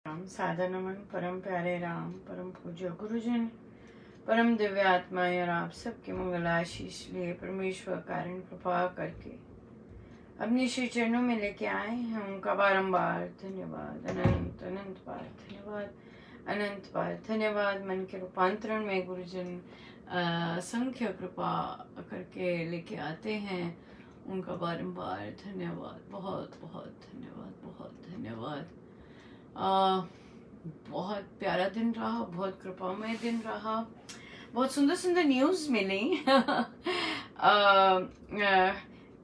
राम साधा नमन परम प्यारे राम परम पूज्य गुरुजन परम दिव्य आत्माएं और आप सबके मंगल आशीष लिए परमेश्वर कारण कृपा करके अपने श्री चरणों में लेके आए हैं। उनका बारंबार धन्यवाद, अनंत अनंत बार धन्यवाद, अनंत बार धन्यवाद। मन के रूपांतरण में गुरुजन असंख्य कृपा करके लेके आते हैं। उनका बारंबार धन्यवाद, बहुत बहुत धन्यवाद, बहुत धन्यवाद। बहुत प्यारा दिन रहा, बहुत कृपामय दिन रहा, बहुत सुंदर सुंदर न्यूज़ मिली।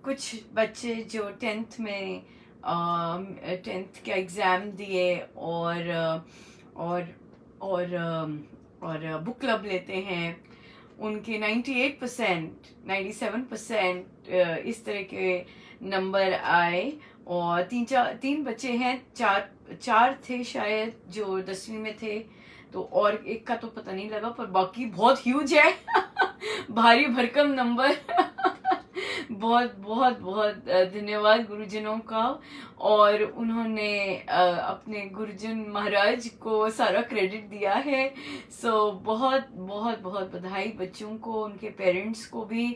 कुछ बच्चे जो टेंथ में टेंथ के एग्ज़ाम दिए और बुक क्लब लेते हैं, उनके 98%, 97% इस तरह के नंबर आए। और तीन बच्चे हैं, चार थे शायद जो 10वीं में थे, तो और एक का तो पता नहीं लगा, पर बाकी बहुत ह्यूज है। भारी भरकम नंबर। बहुत बहुत बहुत धन्यवाद गुरुजनों का। और उन्होंने अपने गुरुजन महाराज को सारा क्रेडिट दिया है। सो बहुत बहुत बहुत बधाई बच्चों को, उनके पेरेंट्स को भी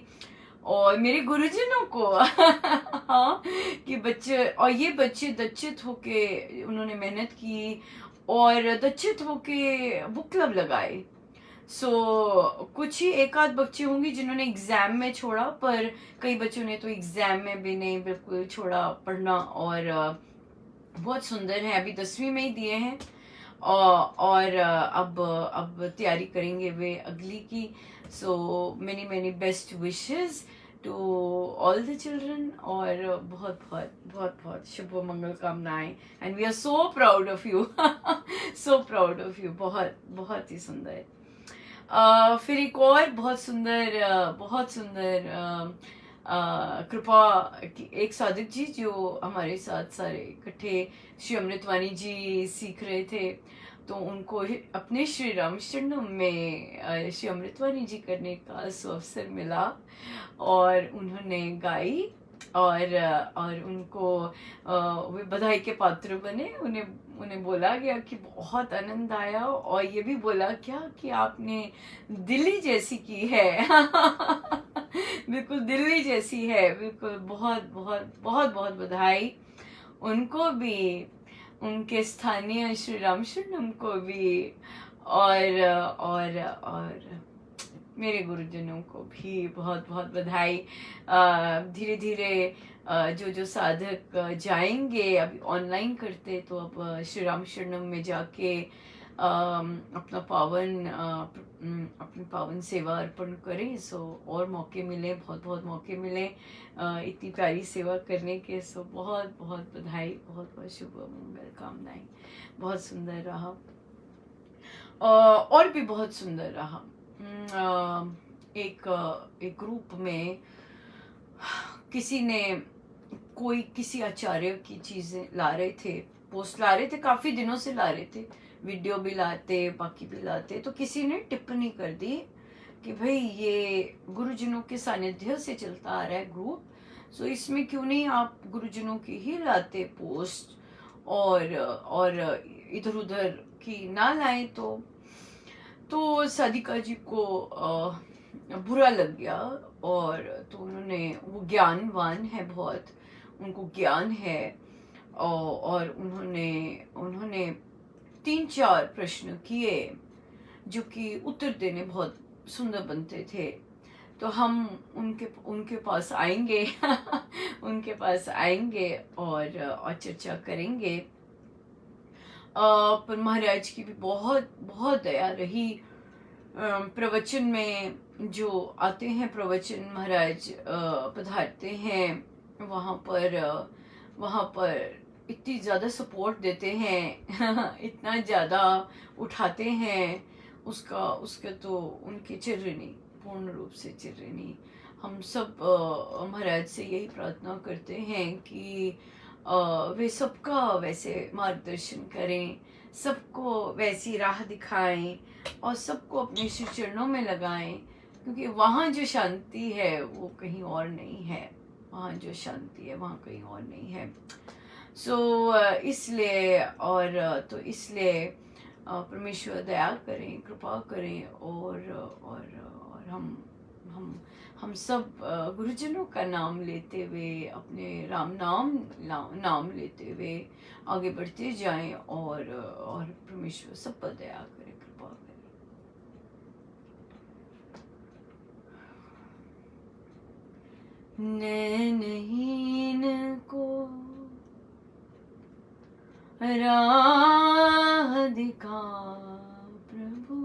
और मेरे गुरुजनों को। हाँ, कि बच्चे, और ये बच्चे दच्चित होके उन्होंने मेहनत की और दच्चित होके बुक क्लब लगाए। कुछ ही एक आध बच्चे होंगे जिन्होंने एग्जाम में छोड़ा, पर कई बच्चों ने तो एग्जाम में भी नहीं बिल्कुल छोड़ा पढ़ना। और बहुत सुंदर है, अभी 10वीं में ही दिए हैं और अब तैयारी करेंगे वे अगली की। Many many best wishes to all the children और बहुत बहुत बहुत बहुत शुभ मंगल कामनाएं। And we are so proud of you. So proud of you. बहुत बहुत ही सुंदर। फिर एक और बहुत सुंदर कृपा की एक साधक जी जो हमारे साथ सारे इकट्ठे श्री अमृतवाणी जी सीख रहे थे, तो उनको अपने श्री रामचंद्र में श्री अमृतवाणी जी करने का अवसर मिला और उन्होंने गाई और उनको वे बधाई के पात्र बने। उन्हें बोला गया कि बहुत आनंद आया, और ये भी बोला क्या कि आपने दिल्ली जैसी की है। बिल्कुल दिल्ली जैसी है, बिल्कुल। बहुत बहुत बहुत बहुत बधाई उनको भी, उनके स्थानीय श्री रामचंद्रम को भी, और मेरे गुरुजनों को भी बहुत बहुत बधाई। धीरे धीरे जो साधक जाएंगे, अभी ऑनलाइन करते, तो अब श्री रामचंद्रम में जाके अपनी पावन सेवा अर्पण करें। और मौके मिले, बहुत बहुत मौके मिले इतनी प्यारी सेवा करने के। बहुत बहुत बधाई, बहुत बहुत शुभ मंगल कामनाएं। बहुत सुंदर रहा और भी बहुत सुंदर रहा। एक ग्रुप में किसी आचार्य की चीजें ला रहे थे, पोस्ट ला रहे थे, काफी दिनों से ला रहे थे, वीडियो भी लाते, बाकी भी लाते। तो किसी ने टिप्पणी कर दी कि भाई ये गुरुजनों के सानिध्य से चलता आ रहा है ग्रुप, इसमें क्यों नहीं आप गुरुजनों की ही लाते पोस्ट और इधर उधर की ना लाए। तो साधिका जी को बुरा लग गया, और तो वो ज्ञानवान है बहुत, उनको ज्ञान है, और उन्होंने 3-4 प्रश्न किए जो कि उत्तर देने बहुत सुंदर बनते थे। तो हम उनके पास आएंगे। उनके पास आएंगे और चर्चा करेंगे। पर महाराज की भी बहुत बहुत दया रही। प्रवचन में जो आते हैं, प्रवचन महाराज पधारते हैं, वहाँ पर इतनी ज़्यादा सपोर्ट देते हैं। इतना ज़्यादा उठाते हैं उसका तो उनके चिरनी, पूर्ण रूप से चिरनी। हम सब महाराज से यही प्रार्थना करते हैं कि वे सबका वैसे मार्गदर्शन करें, सबको वैसी राह दिखाएं और सबको अपने श्री चरणों में लगाएं, क्योंकि वहाँ जो शांति है वो कहीं और नहीं है। वहाँ जो शांति है वहाँ कहीं और नहीं है। सो इसलिए तो इसलिए परमेश्वर दया करें, कृपा करें, और हम सब गुरुजनों का नाम लेते हुए, अपने राम नाम लेते हुए आगे बढ़ते जाएं, और परमेश्वर सब पर दया करें, कृपा करें। नैनहीन को राह दिखा प्रभु,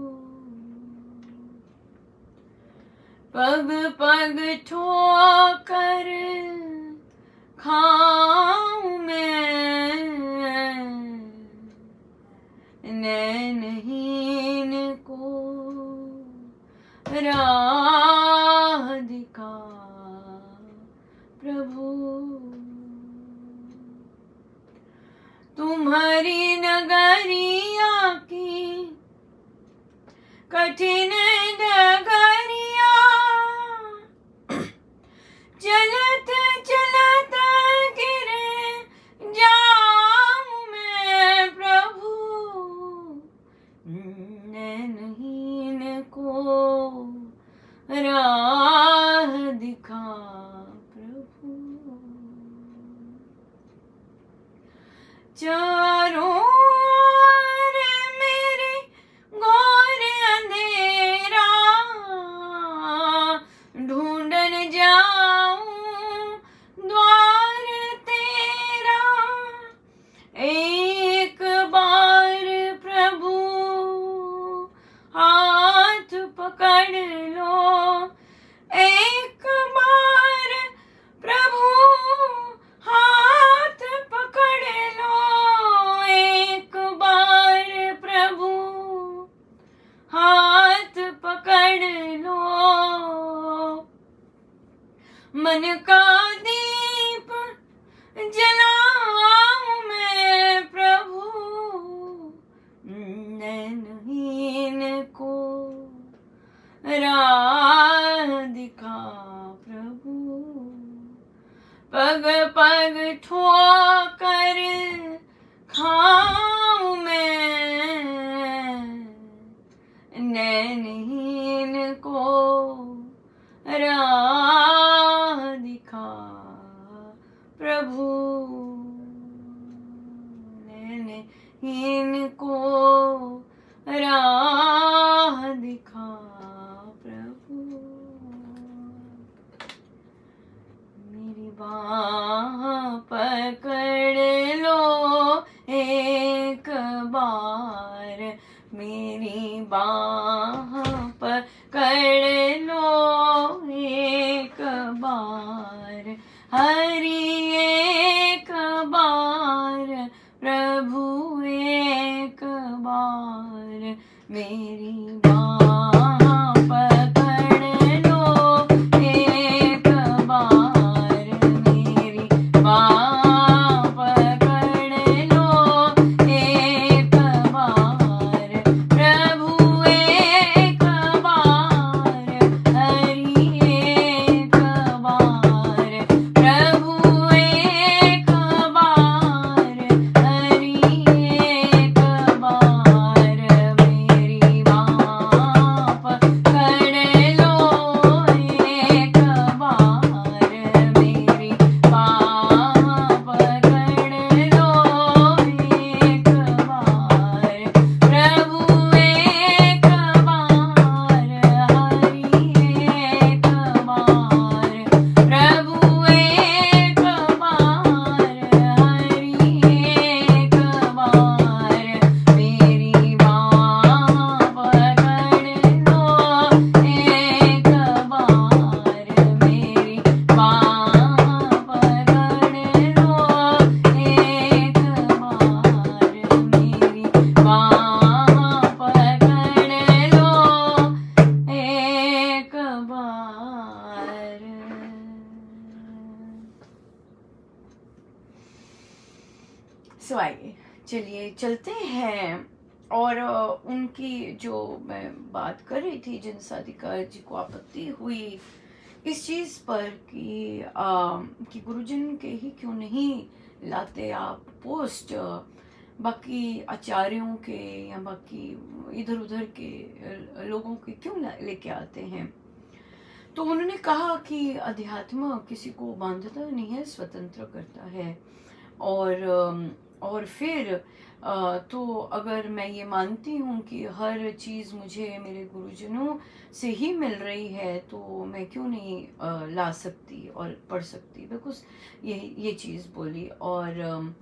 पग पग ठोकर खाऊं मैं, नैनहीन को राह दिखा प्रभु, तुम्हारी नगरिया की कठिन डगरिया, चलत चलत गिर जाऊं मैं प्रभु, नैनहीन को राह दिखा प्रभु, चारों ओर मेरे घोर अंधेरा, ढूंढन जाऊं द्वार तेरा, एक बार प्रभु हाथ पकड़ लो, एक बार प्रभु हाथ पकड़ लो, एक बार प्रभु हाथ पकड़ लो, मन का दीप जलाऊं मैं प्रभु, नैनहीन को राह दिखा प्रभु, पग पग ठोकर खाऊं मैं, नैनहीन को राह दिखा प्रभु, नैनहीन को राह दिखा प्रभु, मेरी बाह पकड़ लो एक बार, मेरी बाह पकड़ लो एक बार, हरि एक बार प्रभु एक बार, मेरी बाह पकड़ लो एक बार, मेरी बाह पकड़ लो एक बार, प्रभु एक बार, हरि एक बार, प्रभु एक बार, हरि एक बार, मेरी बाह पकड़ लो एक बार, मेरी बाह पकड़ लो एक बार, प्रभु एक बार, हरि एक बार, प्रभु एक बार, हरि एक बार, मेरी बाह पकड़ लो एक बार, मेरी बाह पकड़ लो एक बार, मेरी बाह पकड़ लो एक बार। सो आइए, चलिए चलते हैं, और उनकी जो मैं बात कर रही थी, जिन साधिका जी को आपत्ति हुई इस चीज़ पर कि गुरुजन के ही क्यों नहीं लाते आप पोस्ट बाकी आचार्यों के या बाकी इधर उधर के लोगों के क्यों लेके आते हैं? तो उन्होंने कहा कि अध्यात्म किसी को बांधता नहीं है, स्वतंत्र करता है। और फिर तो अगर मैं ये मानती हूँ कि हर चीज़ मुझे मेरे गुरुजनों से ही मिल रही है, तो मैं क्यों नहीं ला सकती और पढ़ सकती? बिकॉज ये चीज़ बोली। और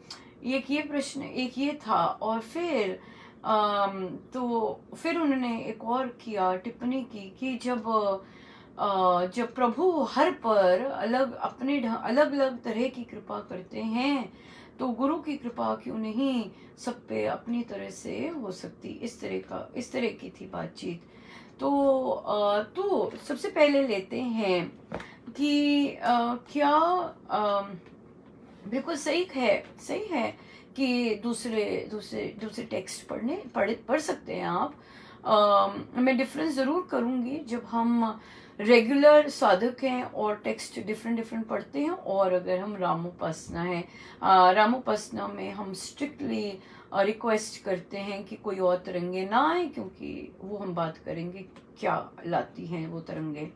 एक ये प्रश्न, एक ये था। और फिर तो फिर उन्होंने एक और किया, टिप्पणी की कि जब प्रभु हर पर अलग अलग तरह की कृपा करते हैं, तो गुरु की कृपा क्यों नहीं सब पे अपनी तरह से हो सकती? इस तरह की थी बातचीत। तो सबसे पहले लेते हैं कि क्या बिल्कुल सही है कि दूसरे दूसरे दूसरे टेक्स्ट पढ़ सकते हैं आप। मैं डिफरेंस ज़रूर करूँगी जब हम रेगुलर साधक हैं और टेक्स्ट डिफरेंट डिफरेंट पढ़ते हैं, और अगर हम रामोपासना है, रामोपासना में हम स्ट्रिक्टली रिक्वेस्ट करते हैं कि कोई और तरंगे ना आए, क्योंकि वो हम बात करेंगे क्या लाती हैं वो तरंगे।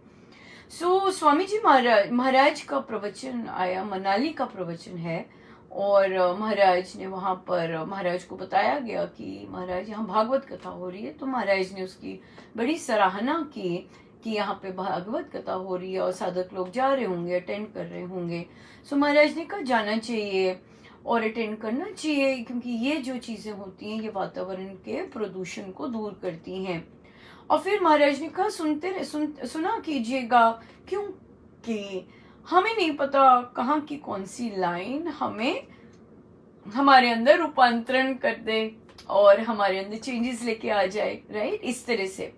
स्वामी जी महाराज का प्रवचन आया, मनाली का प्रवचन है। और महाराज ने वहाँ पर महाराज को बताया गया कि महाराज यहाँ भागवत कथा हो रही है। तो महाराज ने उसकी बड़ी सराहना की कि यहाँ पे भागवत कथा हो रही है और साधक लोग जा रहे होंगे, अटेंड कर रहे होंगे। महाराज ने कहा जाना चाहिए और अटेंड करना चाहिए, क्योंकि ये जो चीज़ें होती हैं ये वातावरण के प्रदूषण को दूर करती हैं। और फिर महाराज ने कहा सुना कीजिएगा, क्योंकि हमें नहीं पता कहाँ की कौन सी लाइन हमें हमारे अंदर रूपांतरण कर दे और हमारे अंदर चेंजेस लेके आ जाए, राइट? इस तरह से।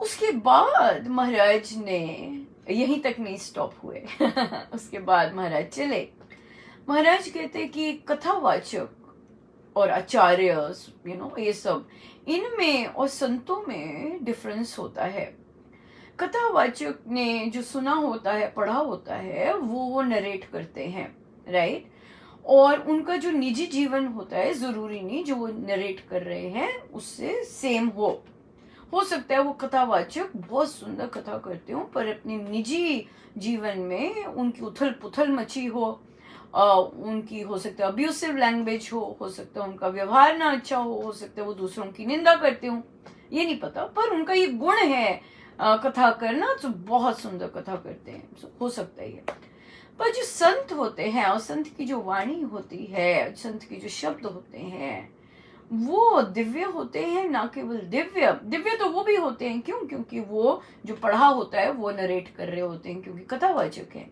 उसके बाद महाराज ने यहीं तक नहीं स्टॉप हुए उसके बाद महाराज चले। महाराज कहते कि कथावाचक और आचार्य, ये सब, इनमें और संतों में डिफरेंस होता है। कथावाचक ने जो सुना होता है, पढ़ा होता है, वो नरेट करते हैं, राइट? और उनका जो निजी जीवन होता है, जरूरी नहीं जो वो नरेट कर रहे हैं उससे सेम हो सकता है वो कथावाचक बहुत सुंदर कथा करते हो, पर अपने निजी जीवन में उनकी उथल पुथल मची हो, उनकी हो सकता है अब्यूसिव लैंग्वेज हो सकता है उनका व्यवहार ना अच्छा हो सकता है वो दूसरों की निंदा करते हो, ये नहीं पता, पर उनका ये गुण है कथा करना, तो बहुत सुंदर कथा करते हैं, हो सकता है ये। पर जो संत होते हैं और संत की जो वाणी होती है, संत के जो शब्द होते हैं, वो दिव्य होते हैं। ना केवल दिव्य तो वो भी होते हैं, क्योंकि वो जो पढ़ा होता है वो नरेट कर रहे होते हैं, क्योंकि कथावाचक है।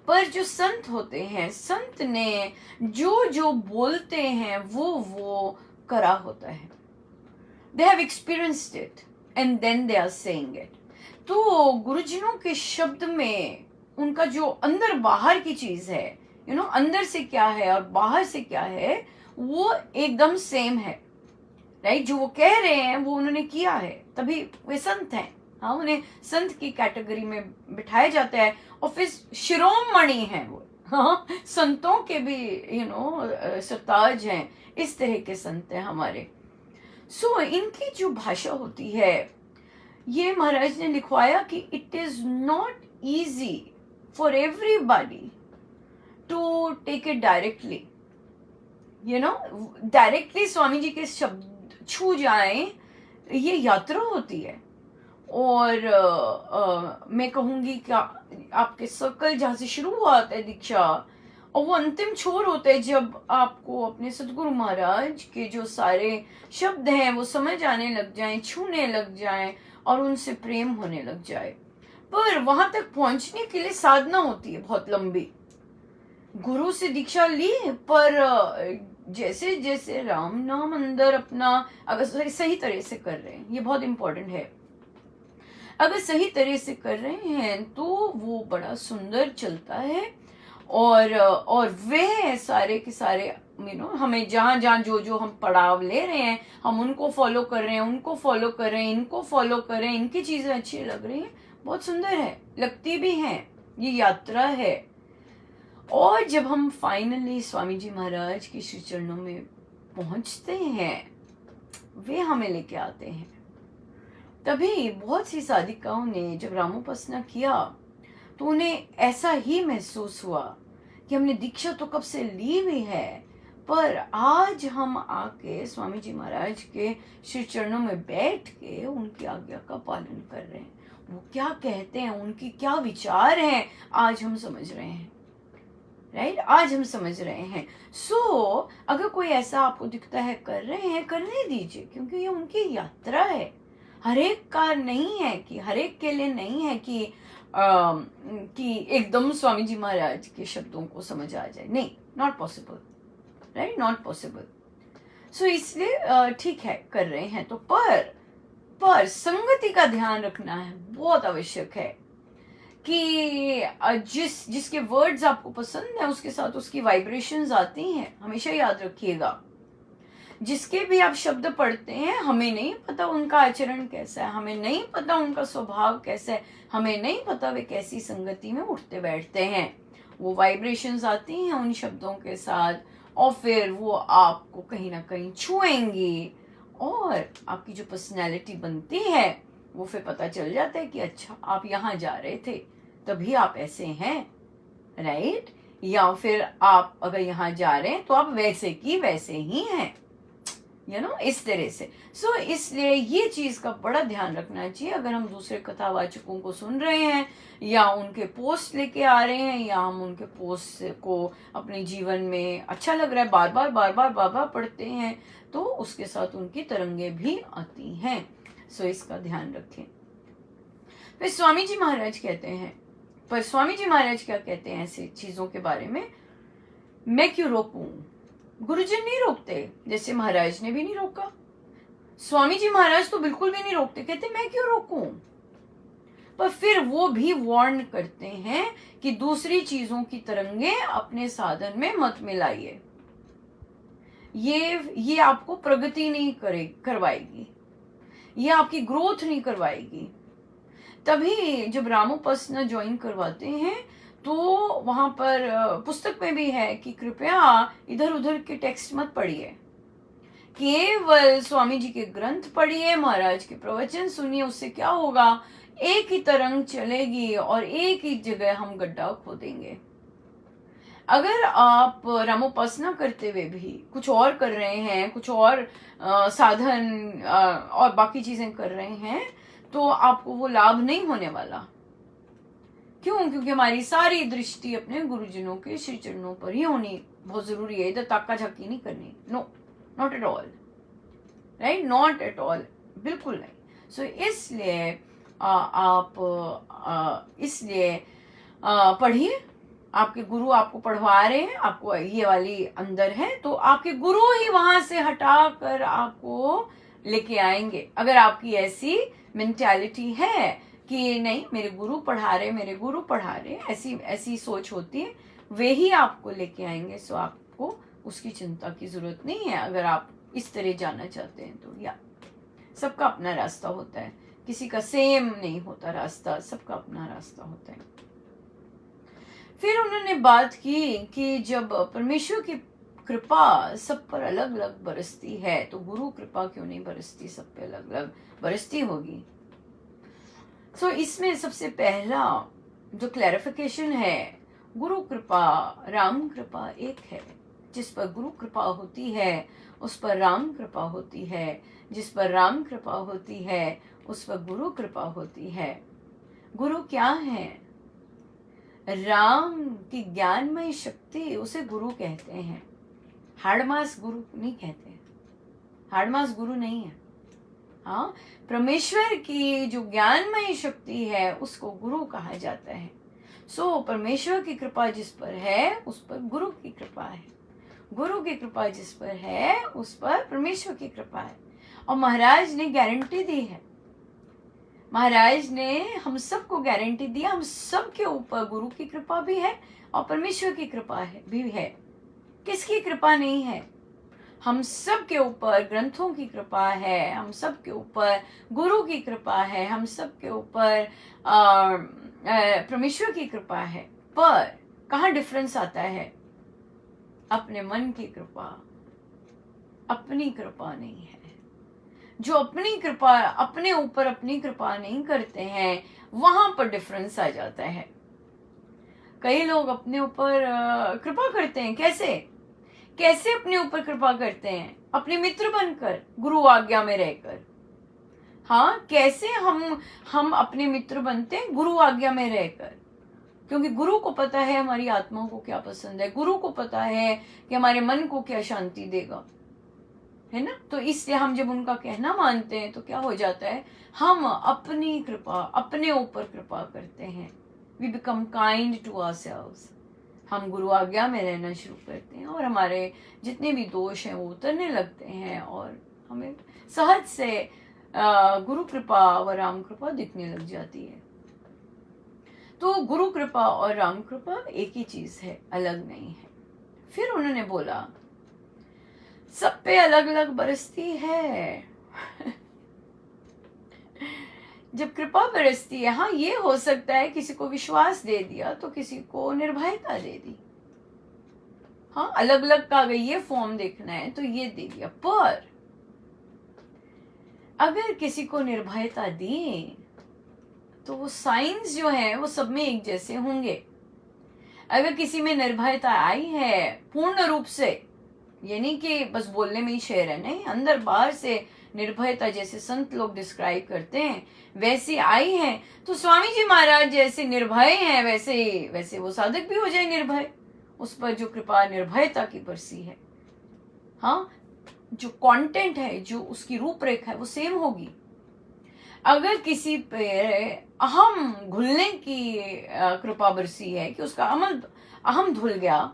पर जो संत होते हैं, संत ने जो बोलते हैं वो करा होता है। They have experienced it and then they are saying it. तो गुरुजनों के शब्द में उनका जो अंदर बाहर की चीज है, अंदर से क्या है और बाहर से क्या है, वो एकदम सेम है, राइट? जो वो कह रहे हैं वो उन्होंने किया है, तभी वे संत हैं। हाँ, उन्हें संत की कैटेगरी में बिठाया जाता है। और फिर शिरोमणि हैं वो, हाँ, संतों के भी सरताज हैं, इस तरह के संत हैं हमारे। इनकी जो भाषा होती है, ये महाराज ने लिखवाया कि it is not easy for everybody to take it directly, directly Swami ji के शब्द छू जाएं, ये यात्रा होती है। और मैं कहूंगी कि आपके सर्कल जहां से शुरू होता है दीक्षा, और वो अंतिम छोर होता है जब आपको अपने सतगुरु महाराज के जो सारे शब्द हैं वो समझ आने लग जाएं, छूने लग जाएं और उनसे प्रेम होने लग जाए। पर वहां तक पहुंचने के लिए साधना होती है बहुत लंबी। गुरु से दीक्षा ली, पर जैसे जैसे राम नाम अंदर अपना अगर सही तरह से कर रहे हैं, ये बहुत इंपॉर्टेंट है, अगर सही तरह से कर रहे हैं तो वो बड़ा सुंदर चलता है। और वे सारे के सारे हमें जहां जहां जो हम पड़ाव ले रहे हैं, हम उनको फॉलो कर रहे हैं, उनको फॉलो कर रहे हैं, इनको फॉलो कर रहे हैं, इनकी चीजें अच्छी लग रही हैं, बहुत सुंदर है, लगती भी हैं, ये यात्रा है। और जब हम फाइनली स्वामी जी महाराज के श्री चरणों में पहुंचते हैं, वे हमें लेके आते हैं, तभी बहुत सी साधिकाओं ने जब रामोपासना किया तो उन्हें ऐसा ही महसूस हुआ कि हमने दीक्षा तो कब से ली हुई है, पर आज हम आके स्वामी जी महाराज के श्री चरणों में बैठ के उनकी आज्ञा का पालन कर रहे हैं। वो क्या कहते हैं, उनकी क्या विचार हैं, आज हम समझ रहे हैं। राइट, आज हम समझ रहे हैं। सो अगर कोई ऐसा आपको दिखता है कर रहे हैं, करने दीजिए, क्योंकि ये उनकी यात्रा है। हरेक का नहीं है कि, हरेक के लिए नहीं है कि एकदम स्वामी जी महाराज के शब्दों को समझ आ जाए। नहीं, not possible, right, not possible. So इसलिए ठीक है, कर रहे हैं तो पर संगति का ध्यान रखना है, बहुत आवश्यक है कि जिसके वर्ड्स आपको पसंद है उसके साथ उसकी वाइब्रेशंस आती हैं, हमेशा याद रखिएगा। जिसके भी आप शब्द पढ़ते हैं, हमें नहीं पता उनका आचरण कैसा है, हमें नहीं पता उनका स्वभाव कैसा है, हमें नहीं पता वे कैसी संगति में उठते बैठते हैं। वो वाइब्रेशंस आती हैं उन शब्दों के साथ, और फिर वो आपको कहीं ना कहीं छुएंगी, और आपकी जो पर्सनैलिटी बनती है वो फिर पता चल जाता है कि अच्छा, आप यहाँ जा रहे थे तभी आप ऐसे हैं, राइट, या फिर आप अगर यहाँ जा रहे हैं तो आप वैसे की वैसे ही हैं, इस तरह से। सो इसलिए ये चीज का बड़ा ध्यान रखना चाहिए। अगर हम दूसरे कथावाचकों को सुन रहे हैं या उनके पोस्ट लेके आ रहे हैं, या हम उनके पोस्ट को अपने जीवन में अच्छा लग रहा है, बार बार पढ़ते हैं, तो उसके साथ उनकी तरंगे भी आती हैं। सो इसका ध्यान रखें। फिर स्वामी जी महाराज कहते हैं, पर स्वामी जी महाराज क्या कहते हैं ऐसी चीजों के बारे में, मैं क्यों रोकूं? गुरुजन नहीं रोकते, जैसे महाराज ने भी नहीं रोका, स्वामी जी महाराज तो बिल्कुल भी नहीं रोकते, कहते मैं क्यों रोकूं। पर फिर वो भी वार्न करते हैं कि दूसरी चीजों की तरंगे अपने साधन में मत मिलाइए, ये आपको प्रगति नहीं करवाएगी, ये आपकी ग्रोथ नहीं करवाएगी। तभी जब रामोपासना ज्वाइन करवाते हैं तो वहां पर पुस्तक में भी है कि कृपया इधर उधर के टेक्स्ट मत पढ़िए, केवल स्वामी जी के ग्रंथ पढ़िए, महाराज के प्रवचन सुनिए। उससे क्या होगा, एक ही तरंग चलेगी और एक ही जगह हम गड्ढा खोदेंगे। अगर आप रामोपासना करते हुए भी कुछ और कर रहे हैं, कुछ और साधन और बाकी चीजें कर रहे हैं, तो आपको वो लाभ नहीं होने वाला। क्यों? क्योंकि हमारी सारी दृष्टि अपने गुरुजनों के श्री चरणों पर ही होनी बहुत जरूरी है। इधर ताका झाकी नहीं करनी, no, not at all, right, not at all, बिल्कुल नहीं। सो इसलिए आप पढ़िए, आपके गुरु आपको पढ़वा रहे हैं, आपको ये वाली अंदर है, तो आपके गुरु ही वहां से हटा कर आपको लेके आएंगे। अगर आपकी ऐसी मेंटालिटी है कि नहीं, मेरे गुरु पढ़ा रहे, ऐसी सोच होती है, वे ही आपको लेके आएंगे। सो आपको उसकी चिंता की जरूरत नहीं है। अगर आप इस तरह जाना चाहते हैं तो, या सबका अपना रास्ता होता है, किसी का सेम नहीं होता रास्ता, सबका अपना रास्ता होता है। फिर उन्होंने बात की कि जब परमेश्वर की कृपा सब पर अलग अलग बरसती है, तो गुरु कृपा क्यों नहीं बरसती, सब पे अलग अलग बरसती होगी। सो इसमें सबसे पहला जो क्लैरिफिकेशन है, गुरु कृपा राम कृपा एक है। जिस पर गुरु कृपा होती है उस पर राम कृपा होती है, जिस पर राम कृपा होती है उस पर गुरु कृपा होती है। गुरु क्या है? राम की ज्ञानमय शक्ति, उसे गुरु कहते हैं। हाड़मास गुरु नहीं कहते, हाड़मास गुरु नहीं है। हाँ, परमेश्वर की जो ज्ञानमय शक्ति है उसको गुरु कहा जाता है। सो परमेश्वर की कृपा जिस पर है उस पर गुरु की कृपा है, गुरु की कृपा जिस पर है उस पर परमेश्वर की कृपा है। और महाराज ने गारंटी दी है, महाराज ने हम सबको गारंटी दिया, हम सबके ऊपर गुरु की कृपा भी है और परमेश्वर की कृपा भी है। किसकी कृपा नहीं है? हम सब के ऊपर ग्रंथों की कृपा है, हम सब के ऊपर गुरु की कृपा है, हम सब के ऊपर परमेश्वर की कृपा है। पर कहाँ डिफरेंस आता है? अपने मन की कृपा, अपनी कृपा नहीं है। जो अपनी कृपा, अपने ऊपर अपनी कृपा नहीं करते हैं, वहां पर डिफरेंस आ जाता है। कई लोग अपने ऊपर कृपा करते हैं। कैसे कैसे अपने ऊपर कृपा करते हैं? अपने मित्र बनकर, गुरु आज्ञा में रहकर। हाँ, कैसे हम अपने मित्र बनते हैं? गुरु आज्ञा में रहकर। क्योंकि गुरु को पता है हमारी आत्मा को क्या पसंद है, गुरु को पता है कि हमारे मन को क्या शांति देगा, है ना? तो इसलिए हम जब उनका कहना मानते हैं तो क्या हो जाता है? हम अपनी कृपा, अपने ऊपर कृपा करते हैं। We become kind to ourselves. हम गुरु आज्ञा में रहना शुरू करते हैं और हमारे जितने भी दोष हैं वो उतरने लगते हैं और हमें सहज से गुरु कृपा व राम कृपा दिखने लग जाती है। तो गुरु कृपा और राम कृपा एक ही चीज है, अलग नहीं है। फिर उन्होंने बोला सब पे अलग अलग बरसती है। जब कृपा बरसती है, हाँ ये हो सकता है किसी को विश्वास दे दिया तो किसी को निर्भयता दे दी। हाँ, अलग अलग का अगर ये फॉर्म देखना है तो ये दे दिया। पर अगर किसी को निर्भयता दी तो वो साइंस जो है वो सब में एक जैसे होंगे। अगर किसी में निर्भयता आई है पूर्ण रूप से, यानी कि बस बोलने में ही शेर है, नहीं, अंदर बाहर से निर्भयता जैसे संत लोग डिस्क्राइब करते हैं वैसी आई है, तो स्वामी जी महाराज जैसे निर्भय हैं वैसे वो साधक भी हो जाए निर्भय। उस पर जो कृपा निर्भयता की बरसी है, हाँ, जो कंटेंट है, जो उसकी रूपरेखा है वो सेम होगी। अगर किसी पे अहम घुलने की कृपा बरसी है कि उसका अहम धुल गया,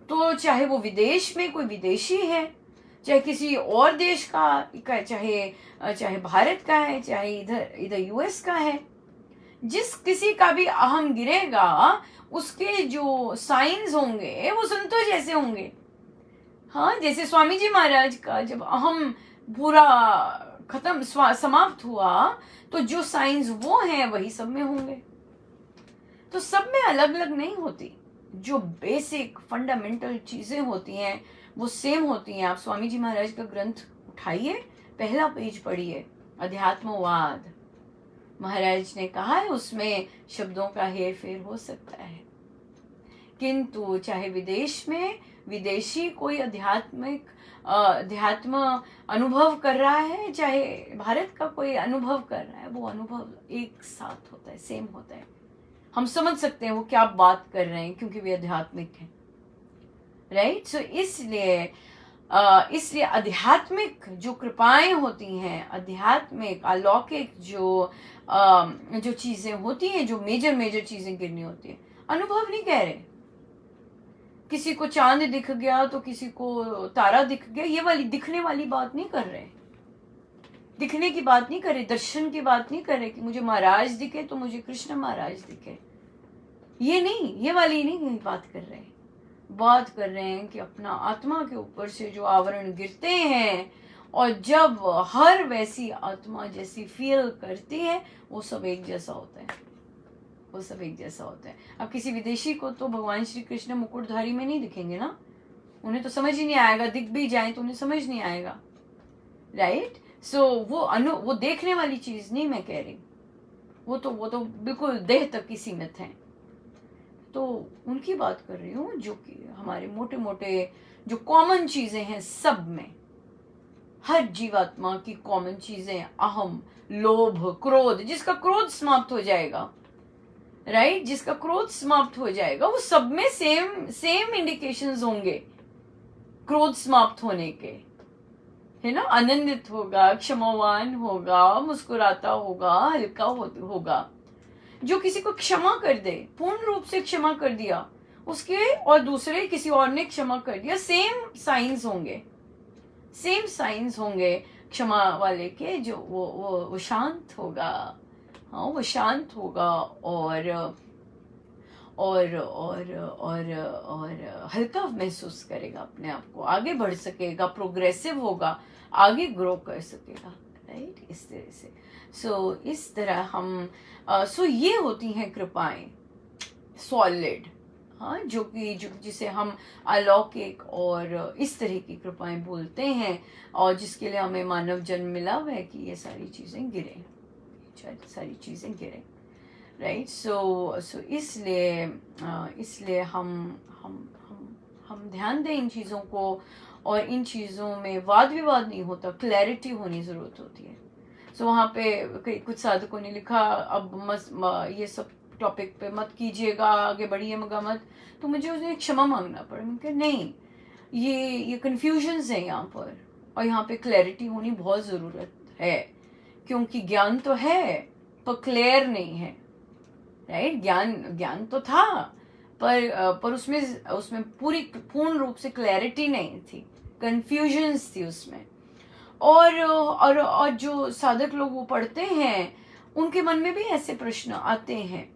तो चाहे वो विदेश में कोई विदेशी है, चाहे किसी और देश का, चाहे भारत का है, चाहे इधर यूएस का है, जिस किसी का भी अहम गिरेगा उसके जो साइंस होंगे वो संतों जैसे होंगे। हाँ, जैसे स्वामी जी महाराज का जब अहम पूरा खत्म समाप्त हुआ तो जो साइंस वो हैं वही सब में होंगे। तो सब में अलग अलग नहीं होती, जो बेसिक फंडामेंटल चीजें होती हैं वो सेम होती हैं। आप स्वामी जी महाराज का ग्रंथ उठाइए, पहला पेज पढ़िए, अध्यात्मवाद। महाराज ने कहा है उसमें शब्दों का हेर फेर हो सकता है, किंतु चाहे विदेश में विदेशी कोई अध्यात्म अनुभव कर रहा है, चाहे भारत का कोई अनुभव कर रहा है, वो अनुभव एक साथ होता है, सेम होता है। हम समझ सकते हैं वो क्या बात कर रहे हैं क्योंकि वे आध्यात्मिक हैं, राइट? सो इसलिए आध्यात्मिक जो कृपाएं होती हैं, आध्यात्मिक अलौकिक जो चीजें होती हैं, जो मेजर चीजें गिरनी होती है, अनुभव नहीं कह रहे। किसी को चांद दिख गया तो किसी को तारा दिख गया, ये वाली दिखने वाली बात नहीं कर रहे, दिखने की बात नहीं कर रहे, दर्शन की बात नहीं कर रहे कि मुझे महाराज दिखे तो मुझे कृष्ण महाराज दिखे, ये नहीं, ये वाली नहीं बात कर रहे। बात कर रहे हैं कि अपना आत्मा के ऊपर से जो आवरण गिरते हैं और जब हर वैसी आत्मा जैसी फील करती है वो सब एक जैसा होता है, वो सब एक जैसा होता है। अब किसी विदेशी को तो भगवान श्री कृष्ण मुकुटधारी में नहीं दिखेंगे ना, उन्हें तो समझ ही नहीं आएगा, दिख भी जाए तो उन्हें समझ नहीं आएगा, राइट? सो वो देखने वाली चीज नहीं मैं कह रही, वो तो बिल्कुल देह तक ही सीमित है। तो उनकी बात कर रही हूँ जो कि हमारे मोटे मोटे जो कॉमन चीजें हैं, सब में हर जीवात्मा की कॉमन चीजें, अहम, लोभ, क्रोध, जिसका क्रोध समाप्त हो जाएगा, राइट, जिसका क्रोध समाप्त हो जाएगा वो सब में सेम इंडिकेशंस होंगे क्रोध समाप्त होने के, है ना? आनंदित होगा, क्षमावान होगा, मुस्कुराता होगा, हल्का होगा। जो किसी को क्षमा कर दे, पूर्ण रूप से क्षमा कर दिया उसके, और दूसरे किसी और ने क्षमा कर दिया, सेम साइंस होंगे क्षमा वाले के, जो वो शांत होगा। हाँ, वो शांत होगा और हल्का महसूस करेगा अपने आप को, आगे बढ़ सकेगा, प्रोग्रेसिव होगा, आगे ग्रो कर सकेगा, राइट? इस तरह से इस तरह हम ये होती हैं कृपाएं सॉलिड, हाँ, जो कि जिसे हम अलौकिक और इस तरह की कृपाएं बोलते हैं, और जिसके लिए हमें मानव जन्म मिला हुआ है कि ये सारी चीज़ें गिरे, सारी चीज़ें गिरे, राइट। सो इसलिए हम ध्यान दें इन चीज़ों को, और इन चीज़ों में वाद विवाद नहीं होता, क्लैरिटी होनी ज़रूरत होती है। सो वहाँ पे कुछ साधकों ने लिखा, अब ये सब टॉपिक पे मत कीजिएगा, आगे बढ़िए मगा मत। तो मुझे उसे क्षमा मांगना पड़ा। मैंने कहा नहीं, ये कन्फ्यूजन्स है यहाँ पर, और यहाँ पे क्लैरिटी होनी बहुत ज़रूरत है, क्योंकि ज्ञान तो है पर क्लियर नहीं है, राइट। ज्ञान तो था, पर उसमें पूर्ण रूप से क्लैरिटी नहीं थी, कन्फ्यूजन्स थी उसमें। और जो साधक लोग वो पढ़ते हैं, उनके मन में भी ऐसे प्रश्न आते हैं।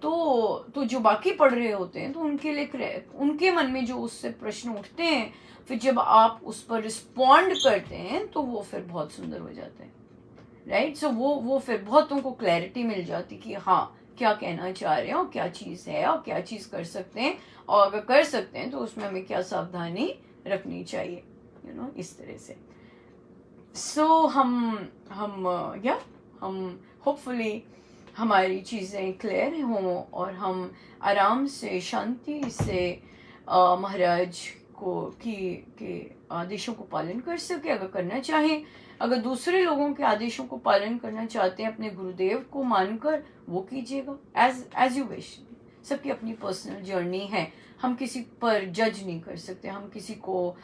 तो जो बाकी पढ़ रहे होते हैं, तो उनके मन में जो उससे प्रश्न उठते हैं, फिर जब आप उस पर रिस्पॉन्ड करते हैं, तो वो फिर बहुत सुंदर हो जाते हैं, राइट। सो वो फिर बहुत उनको क्लैरिटी मिल जाती कि हाँ, क्या कहना चाह रहे हो, क्या चीज़ है और क्या चीज़ कर सकते हैं, और अगर कर सकते हैं तो उसमें हमें क्या सावधानी रखनी चाहिए, इस तरह से। सो हम होपफुली हमारी चीज़ें क्लियर हों, और हम आराम से शांति से महाराज के आदेशों को पालन कर सके, अगर करना चाहें। अगर दूसरे लोगों के आदेशों को पालन करना चाहते हैं, अपने गुरुदेव को मानकर, वो कीजिएगा, एज यू विश। सबकी अपनी पर्सनल जर्नी है, हम किसी पर जज नहीं कर सकते, हम किसी को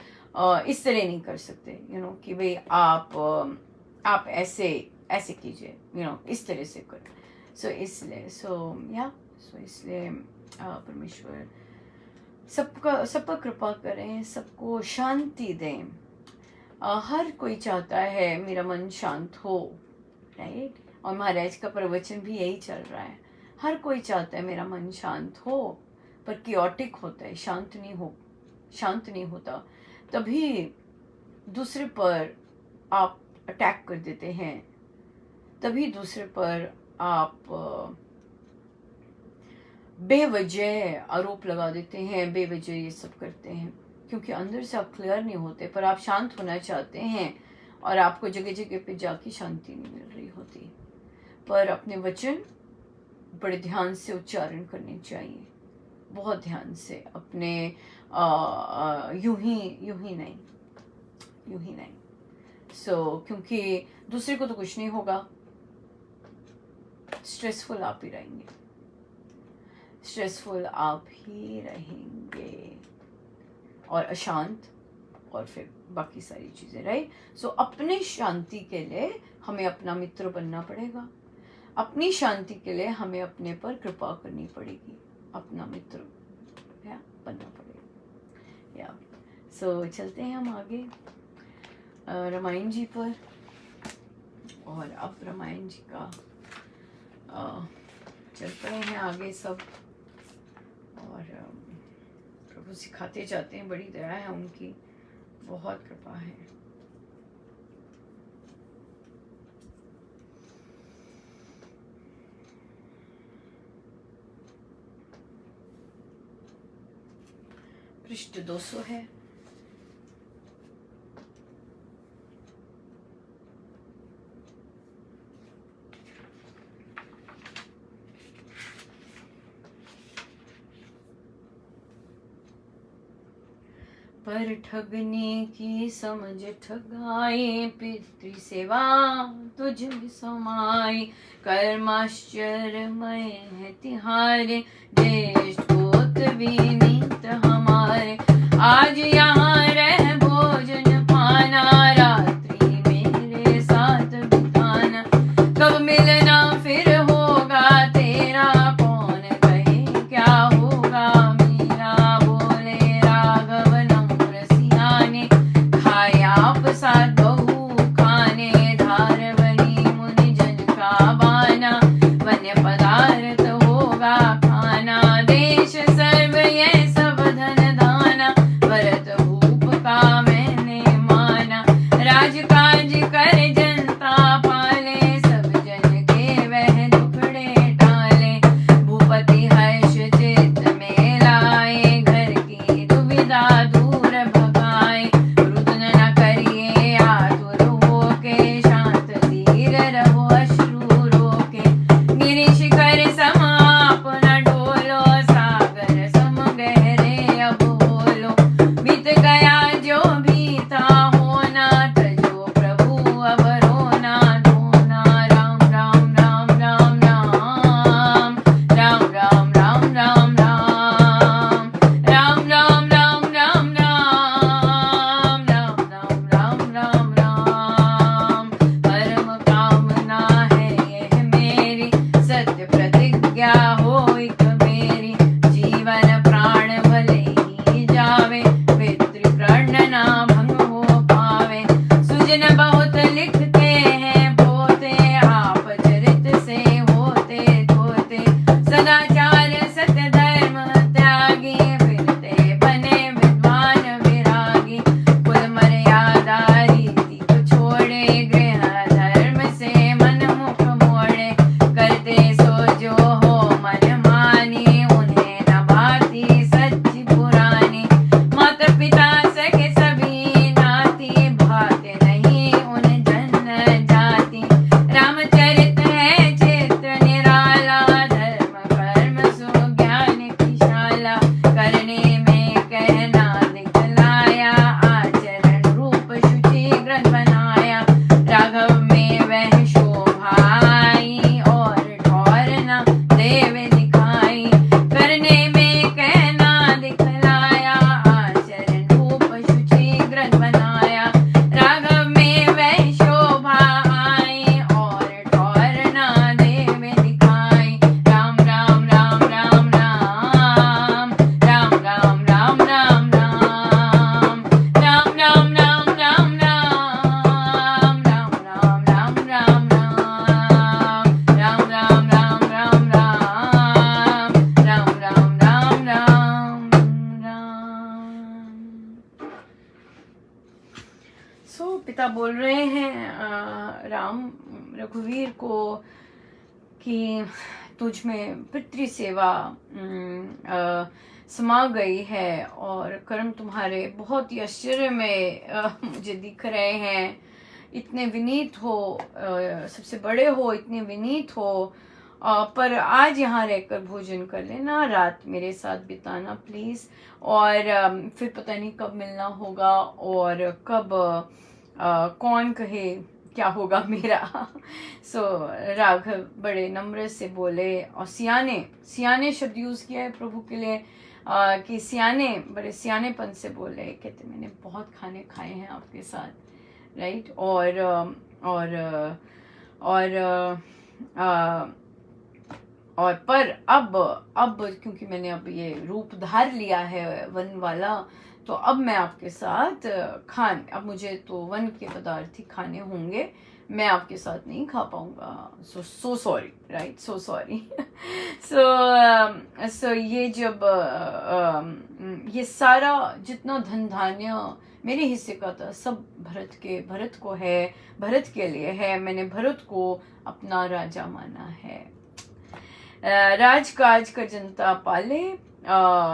इस तरह नहीं कर सकते, कि भाई आप ऐसे कीजिए, इस तरह से कर। इसलिए परमेश्वर सब पर कृपा करें, सबको शांति दें। हर कोई चाहता है मेरा मन शांत हो, राइट। और महाराज का प्रवचन भी यही चल रहा है, हर कोई चाहता है मेरा मन शांत हो, पर कियोटिक होता है, शांत नहीं होता। तभी दूसरे पर आप अटैक कर देते हैं, तभी दूसरे पर आप बेवजह आरोप लगा देते हैं, बेवजह ये सब करते हैं, क्योंकि अंदर से आप क्लियर नहीं होते। पर आप शांत होना चाहते हैं, और आपको जगह जगह पे जाके शांति नहीं मिल रही होती। पर अपने वचन बड़े ध्यान से उच्चारण करने चाहिए, बहुत ध्यान से, अपने यूं ही नहीं। क्योंकि दूसरे को तो कुछ नहीं होगा, स्ट्रेसफुल आप ही रहेंगे, और अशांत, और फिर बाकी सारी चीजें, राइट। सो अपने शांति के लिए हमें अपना मित्र बनना पड़ेगा, अपनी शांति के लिए हमें अपने पर कृपा करनी पड़ेगी, अपना मित्र बनना पड़ेगा। सो चलते हैं हम आगे रामायण जी पर। और अब रामायण जी का चल पड़े हैं आगे सब, और प्रभु सिखाते जाते हैं, बड़ी दया है उनकी, बहुत कृपा है। पृष्ठ 200 है। पर ठगने की समझ ठगाए, पितृ सेवा तुझ में समाए, कर्माश्चर्यमय है तिहारे, ज्येष्ठ गोत्र विनीत हमारे, आज यहाँ रह भोजन पाना, रात्रि मेरे साथ बिताना, कब मिलना फिर होगा तेरा, कौन कहे क्या होगा मेरा, बोले राघव नम्र सियाने, खाए आप साथ बहु खाने, धारवनी मुनि जन का बाना, वन्य पदार्थ होगा खाना, देश सर्व ये सब धन दाना, भरत भूप का मैंने माना, राजकाज कर जनता पाले, सब जन के वह दुखड़े टाले, भूपति हर्ष चित्त में लाए, लिखते हैं पोते, आप चरित से होते धोते, सदाचार सत्य धर्म त्यागी, फिरते बने विद्वान विरागी, कुल मर्यादा रीति को छोड़े, गृह धर्म से मन मुख मोड़े, करते सो जो हो मन मानी, उन्हें न भाती सच्ची पुरानी, माता पिता सके सभी नाती, भाते नहीं उन जन जाति, रामचरित है चित्र निराला, धर्म कर्म सुज्ञान की शाला, करने में कहना दिखलाया, आचरण रूप शुचि ग्रंथ बनाया, राघव में वह शोभा आई, और ठौर न देव दिखाई, करने में कहना दिखलाया, आचरण रूप शुचि ग्रंथ बनाया, राघव में वह शोभा आई, और ठौर न देव दिखाई, राम राम राम राम राम, राम राम राम राम राम, राम राम राम राम राम, राम राम राम राम राम, राम राम राम राम राम, राम राम राम राम राम। सो पिता बोल रहे हैं राम रघुवीर को कि तुझ में पितृ सेवा समा गई है, और कर्म तुम्हारे बहुत ही आश्चर्य में मुझे दिख रहे हैं, इतने विनीत हो, सबसे बड़े हो, इतने विनीत हो, पर आज यहाँ रहकर भोजन कर लेना, रात मेरे साथ बिताना प्लीज़, और फिर पता नहीं कब मिलना होगा और कब कौन कहे क्या होगा मेरा। सो राघव बड़े नम्र से बोले, और सियाने सियाने शब्द यूज़ किया है प्रभु के लिए, कि सियाने बड़े सियानेपन से बोले, कहते मैंने बहुत खाने खाए हैं आपके साथ, राइट, और पर अब क्योंकि मैंने अब ये रूप धार लिया है वन वाला, तो अब मैं आपके साथ अब मुझे तो वन के पदार्थ ही खाने होंगे, मैं आपके साथ नहीं खा पाऊंगा, so sorry, right, so sorry. So ये जब ये सारा जितना धन धान्य मेरे हिस्से का था, सब भरत को है, भरत के लिए है, मैंने भरत को अपना राजा माना है। राजकाज कर जनता पाले,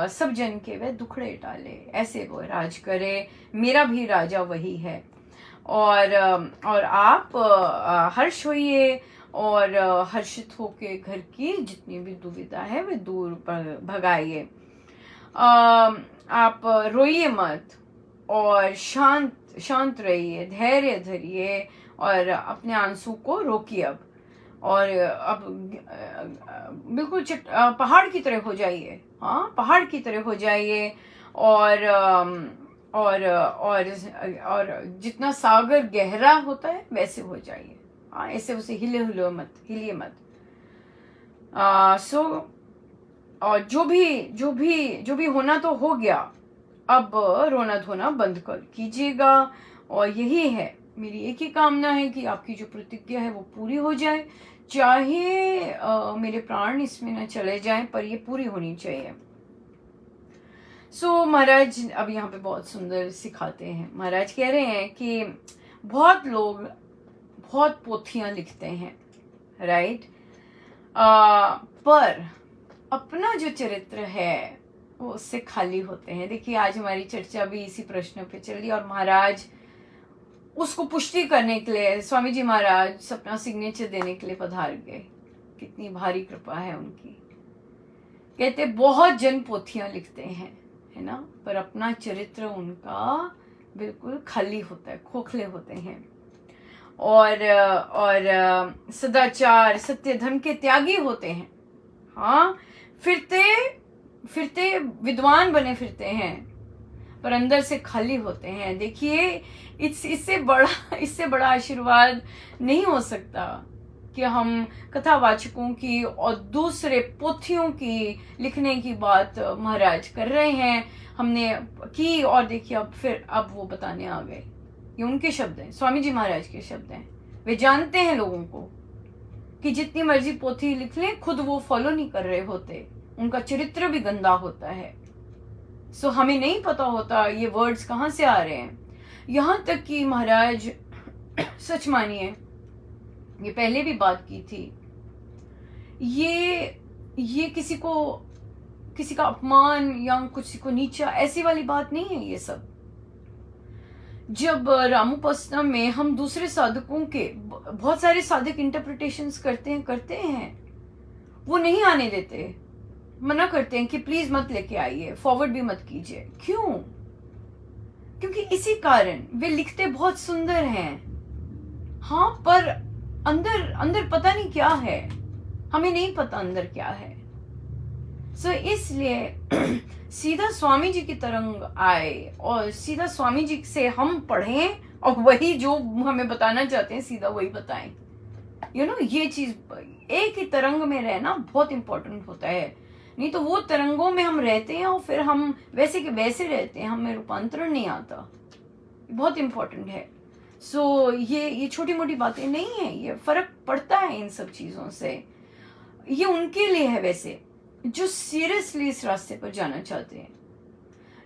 सब जन के वह दुखड़े टाले, ऐसे वो राज करे, मेरा भी राजा वही है, और आप हर्ष होइए, और हर्षित होके घर की जितनी भी दुविधा है वह दूर भगाइए, आप रोइए मत, और शांत रहिए, धैर्य धरिए, और अपने आंसू को रोकिए और अब बिल्कुल पहाड़ की तरह हो जाइए, हाँ, पहाड़ की तरह हो जाइए, और जितना सागर गहरा होता है वैसे हो जाइए, हाँ, ऐसे उसे हिलिए मत। सो और जो भी होना तो हो गया, अब रोना धोना बंद कीजिएगा, और यही है मेरी एक ही कामना है कि आपकी जो प्रतिज्ञा है वो पूरी हो जाए, चाहे मेरे प्राण इसमें न चले जाएं, पर ये पूरी होनी चाहिए। सो महाराज अब यहाँ पे बहुत सुंदर सिखाते हैं। महाराज कह रहे हैं कि बहुत लोग बहुत पोथियां लिखते हैं, राइट, पर अपना जो चरित्र है वो उससे खाली होते हैं। देखिए आज हमारी चर्चा भी इसी प्रश्न पे चली, और महाराज उसको पुष्टि करने के लिए स्वामी जी महाराज अपना सिग्नेचर देने के लिए पधार गए। कितनी भारी कृपा है उनकी। कहते बहुत जन पोथियां लिखते हैं, है ना, पर अपना चरित्र उनका बिल्कुल खाली होता है, खोखले होते हैं, और सदाचार सत्य धर्म के त्यागी होते हैं, हाँ, फिरते विद्वान बने फिरते हैं, पर अंदर से खाली होते हैं। देखिए इससे बड़ा आशीर्वाद नहीं हो सकता कि हम कथावाचकों की और दूसरे पोथियों की लिखने की बात महाराज कर रहे हैं, हमने की, और देखिए अब वो बताने आ गए ये उनके शब्द हैं, स्वामी जी महाराज के शब्द हैं। वे जानते हैं लोगों को कि जितनी मर्जी पोथी लिख लें, खुद वो फॉलो नहीं कर रहे होते, उनका चरित्र भी गंदा होता है। सो हमें नहीं पता होता ये वर्ड्स कहाँ से आ रहे हैं। यहाँ तक कि महाराज सच मानिए, ये पहले भी बात की थी, ये किसी का अपमान या किसी को नीचा ऐसी वाली बात नहीं है। ये सब जब रामोपासना में हम दूसरे साधकों के, बहुत सारे साधक इंटरप्रिटेशंस करते हैं, वो नहीं आने देते, मना करते हैं कि प्लीज मत लेके आइए, फॉरवर्ड भी मत कीजिए। क्यों? क्योंकि इसी कारण वे लिखते बहुत सुंदर हैं, हाँ, पर अंदर अंदर पता नहीं क्या है, हमें नहीं पता अंदर क्या है। सो इसलिए सीधा स्वामी जी की तरंग आए और सीधा स्वामी जी से हम पढ़ें और वही जो हमें बताना चाहते हैं सीधा वही बताएं। ये चीज, एक ही तरंग में रहना बहुत इंपॉर्टेंट होता है। नहीं तो वो तरंगों में हम रहते हैं और फिर हम वैसे के वैसे रहते हैं, हमें रूपांतरण नहीं आता। बहुत इंपॉर्टेंट है। सो ये छोटी मोटी बातें नहीं है, ये फर्क पड़ता है इन सब चीजों से। ये उनके लिए है वैसे जो सीरियसली इस रास्ते पर जाना चाहते हैं,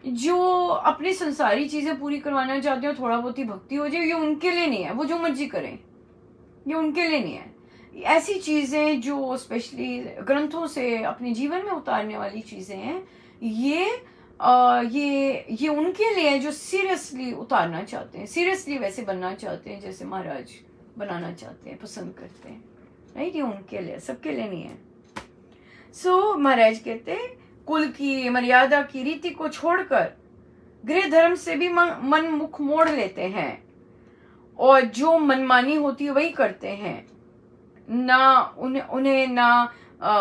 जो अपनी संसारी चीजें पूरी करवाना चाहते हो, थोड़ा बहुत ही भक्ति हो जाए, ये उनके लिए नहीं है। वो जो मर्जी करें, ये उनके लिए नहीं है। ऐसी चीजें जो स्पेशली ग्रंथों से अपने जीवन में उतारने वाली चीजें हैं, ये उनके लिए जो सीरियसली उतारना चाहते हैं, सीरियसली वैसे बनना चाहते हैं जैसे महाराज बनाना चाहते हैं, पसंद करते हैं। राइट? ये उनके लिए, सबके लिए नहीं है। सो महाराज कहते हैं, कुल की मर्यादा की रीति को छोड़कर गृह धर्म से भी मन मुख मोड़ लेते हैं और जो मनमानी होती है वही करते हैं।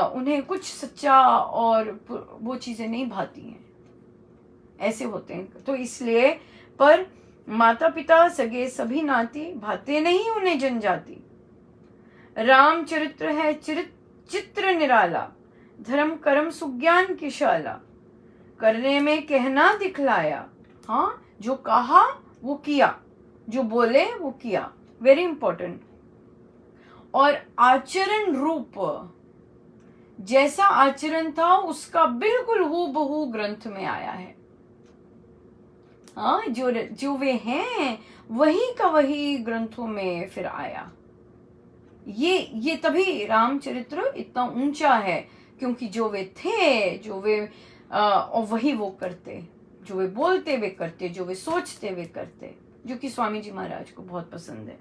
उन्हें कुछ सच्चा और वो चीजें नहीं भाती हैं, ऐसे होते हैं। तो इसलिए पर माता पिता सगे सभी नाती, भाते नहीं उन्हें जनजाति। राम चरित्र है चित्र निराला, धर्म कर्म सुज्ञान की शाला। करने में कहना दिखलाया, हाँ, जो कहा वो किया, जो बोले वो किया। Very important. और आचरण रूप, जैसा आचरण था उसका बिल्कुल हूबहू ग्रंथ में आया है। हाँ, जो वे हैं वही का वही ग्रंथों में फिर आया। ये तभी रामचरित्र इतना ऊंचा है, क्योंकि जो वे थे, और वही वो करते, जो वे बोलते वे करते, जो वे सोचते वे करते, जो कि स्वामी जी महाराज को बहुत पसंद है।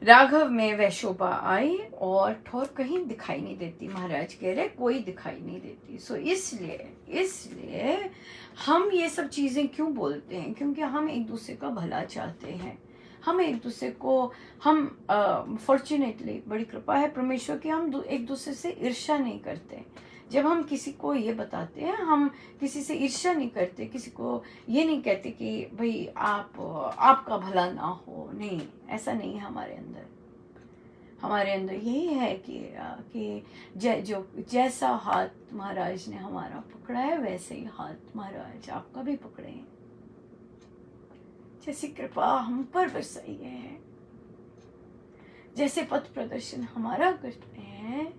राघव में वह शोभा आई और ठोर कहीं दिखाई नहीं देती। महाराज कह रहे कोई दिखाई नहीं देती। सो इसलिए हम ये सब चीजें क्यों बोलते हैं? क्योंकि हम एक दूसरे का भला चाहते हैं। हम एक दूसरे को, हम फॉर्चुनेटली, बड़ी कृपा है परमेश्वर की, हम एक दूसरे से ईर्ष्या नहीं करते। जब हम किसी को ये बताते हैं, हम किसी से ईर्ष्या नहीं करते, किसी को ये नहीं कहते कि भाई आपका भला ना हो। नहीं, ऐसा नहीं है हमारे अंदर। हमारे अंदर यही है कि जैसा हाथ महाराज ने हमारा पकड़ा है, वैसे ही हाथ महाराज आपका भी पकड़े हैं। जैसी कृपा हम पर बरसाई है, जैसे पथ प्रदर्शन हमारा करते हैं,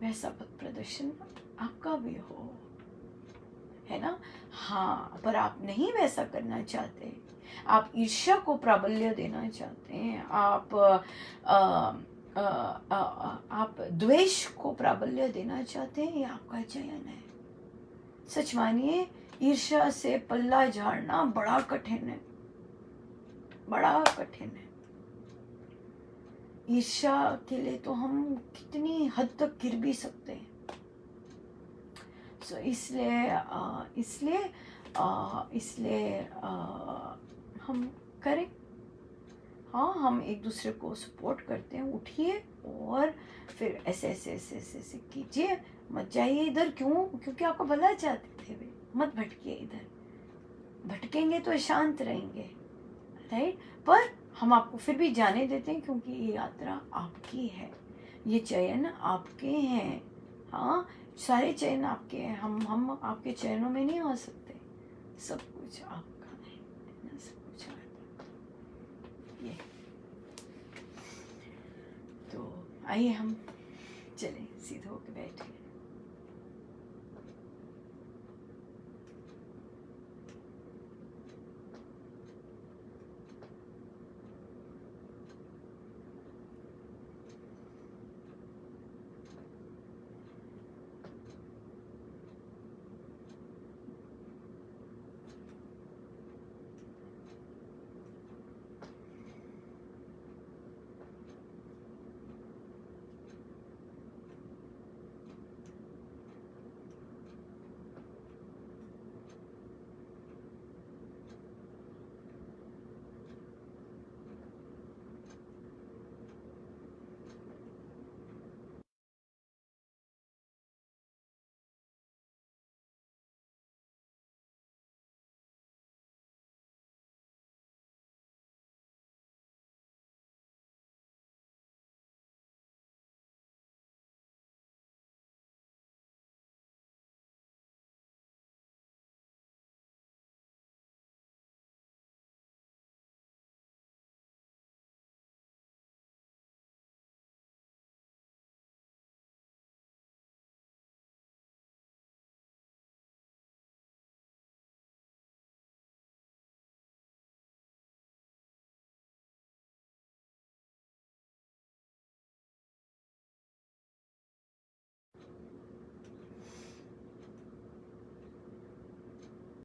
वैसा पथ प्रदर्शन आपका भी हो, है ना? हाँ, पर आप नहीं वैसा करना चाहते। आप ईर्ष्या को प्राबल्य देना चाहते हैं, आप द्वेष को प्राबल्य देना चाहते हैं। ये आपका चयन है। सच मानिए, ईर्ष्या से पल्ला झाड़ना बड़ा कठिन है, बड़ा कठिन है। ईर्ष्या के लिए तो हम कितनी हद तक गिर भी सकते हैं। इसलिए हम करें, हाँ, हम एक दूसरे को सपोर्ट करते हैं। उठिए और फिर ऐसे कीजिए, मत जाइए इधर। क्योंकि आपका भला चाहते थे वे। मत भटकिए इधर, भटकेंगे तो शांत रहेंगे, राइट? पर हम आपको फिर भी जाने देते हैं, क्योंकि ये यात्रा आपकी है, ये चयन आपके हैं। हाँ, सारे चयन आपके हैं। हम आपके चयनों में नहीं आ सकते। सब कुछ आपका है, सब कुछ आपका। ये। तो आइए हम चलें, सीधे होकर बैठे।